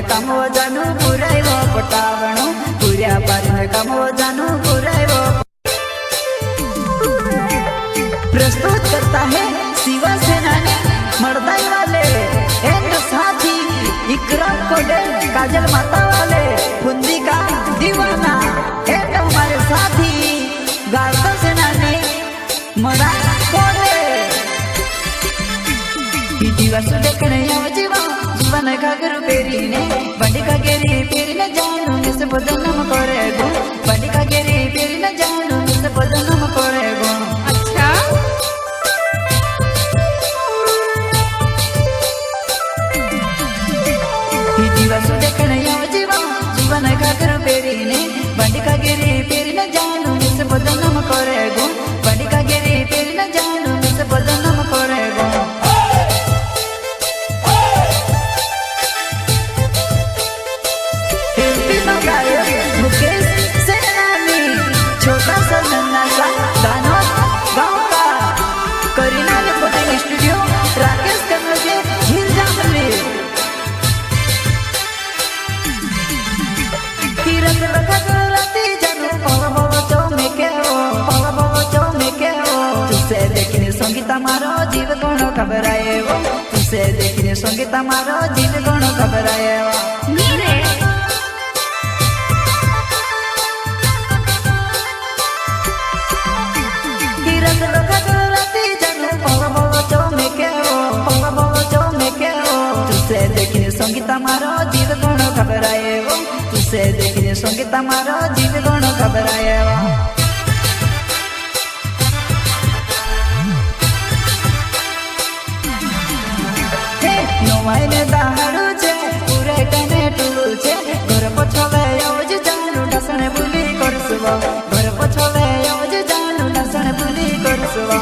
काम जानू पुरायो पटावणो पूर्या पारी काम जानू पुरायो। प्रस्तुत करता है शिवसेना ने मर्दाई वाले एंड साथी इकराम कोडे काजल माता वाले बुंदी का दीवाना एंड हमारे साथी गार्दा सेना ने मरा कोडे दिवस देखने यो जीवन का गुरु पेरी ने बंडी का गेरी पेरी न जानू से बदनाम करे गो बंडी का गेरी पेरी न जानू से बदनाम करे गो। अच्छा दिवस देखने यो जीवन का गुरु पेरी ने बंडी का गेरी पेरी न जानू से बदनाम करे गो बंडी का गेरी पेरी न जानू से बदनाम करे गो। मुकेश सेनानी छोटा सा नन्हा सा गाना गाँव का करीना रिकॉर्डिंग स्टूडियो राकेश कन्नौजे झील जामली तीरथ रखा राती जानू चौ में के हो तुझसे देखने संगीता मारो जीव कौन घबराए वो तुझसे देखने संगीता मारो जीव कौन घबराए वो। देखने संगीता मारो जीव कौन घबराए वो तुझसे देखने संगीता मारो जीव कौन घबराए वो। नोवाई ने दाहड़ू छे पूरे कने टूलू छे घर पछले आवज जानू डसने बुली करसवा घर पछले आवज जानू डसने बुली करसवा।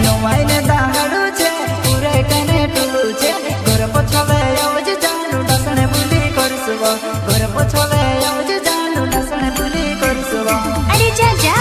नोवाई ने दाहड़ू छे पूरे कने टूलू छे घर पछले आवज जानू डसने बुली करसवा घर पछले आवज जानू डसने बुली करसवा। अरे जा जा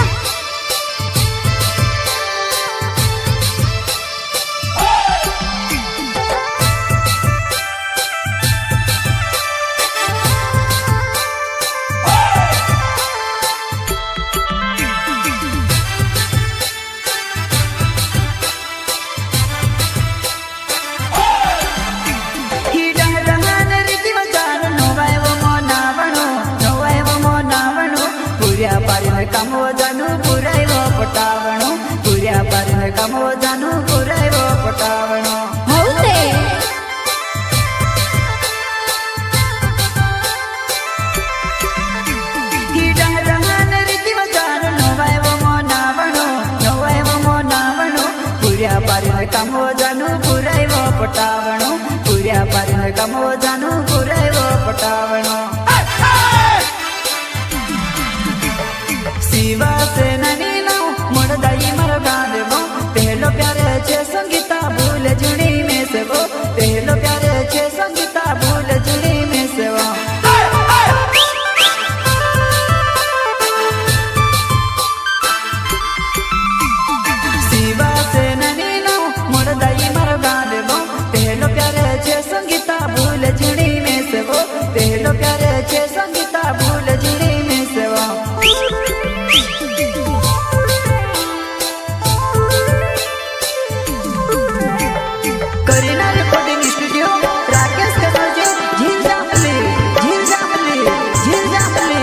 काम जानू पुरायो पटावणो पूर्या पारी काम जानू पुरायो पटावणो। पूर्या पारी काम जानू पुरायो पटावणो पूर्या पारी काम जानू पुरायो पटावणो। शिवसेना मोड़दाई मर गाँव पहलो प्यारे छे संगीता भूल जुड़ी में से वो पहलो प्यारे छे संगीता भूल जुड़ी में से वो। शिवसेना मोड़दाई मर गाँव पहलो प्यारे छे संगीता भूल जुड़ी में से वो पहलो प्यारे छे संगीता भूल जुड़ी में से वो। करीना रिकॉर्डिंग स्टूडियो राकेश कन्नौजे झील जामली झील जामली झील जामली।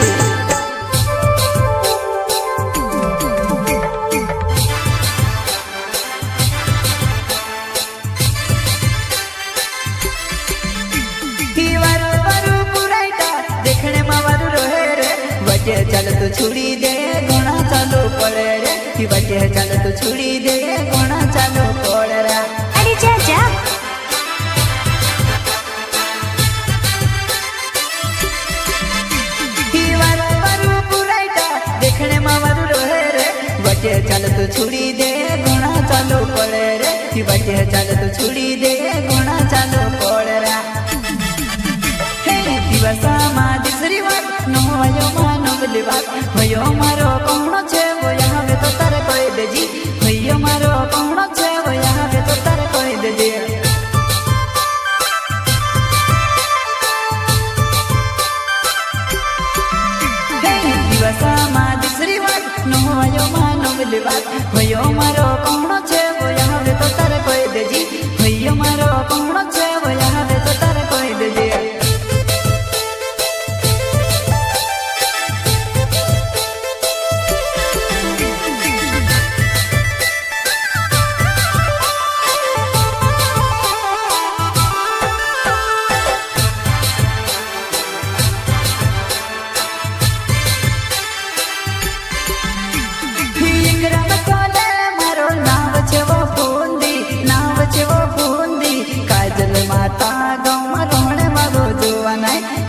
वारू वारू पुराइटा देखने में वारू रहे रे बचे चल तो छुड़ी दे गोना चालू पड़े रे बचे चल तो छुड़ी दे गोना चालू पड़े रे। अरे जा जा देखने में वारू रहे रे बचे चल तो छुड़ी दे गोना चालू पड़े रे बचे चल तो छुड़ी दे गोना चालू पड़े रे। दिवसा मा दिसरी बात नो भयो मानो बली बात भयो मारो कौन छे वो यहाँ में तो तारे कोई बेजी भैया मारो कौन छे वो यहाँ पे तो तारे कोई दे दे दिवसा माँ दूसरी बात नो आयो माँ नो मिली बात भैया मारो कौन छे वो यहाँ पे तो तारे कोई दे जी भैया मारो कौन छे वो यहाँ पे तो तारे कोई दे जी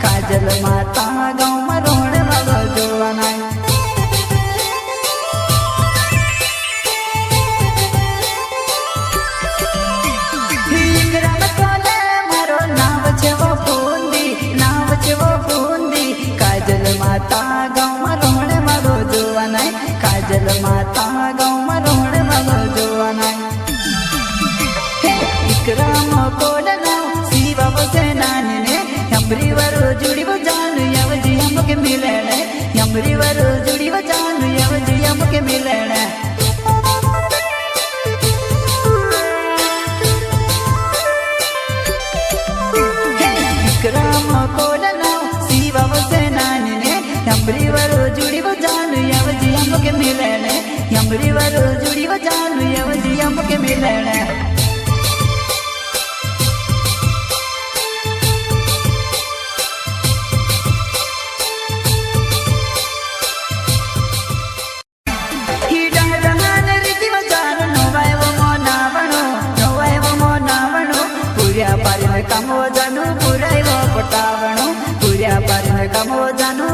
काजल माता गाँव में रोने वालो जोवाना मारो नाव छे वो बूंदी काजल माता गाँव में रोने वालो जोवाना काजल माता गाँव में रोने वालो जोवाना इकराम कोड नाव शिवा बसे नानी ने यमरी वरु जुड़ी वो जानू यवजी हमके मिलने यमरी वरु जुड़ी वो जानू यवजी हमके मिलने विक्रम कोडना शिवा बसे नानी ने यमरी वरु जुड़ी वो जानू यवजी हमके मिलने यमरी वरु जुड़ी वो जानू यवजी हमके मिलने कमो जानू बुराई वो पटावणो पूरा पर कमो जानू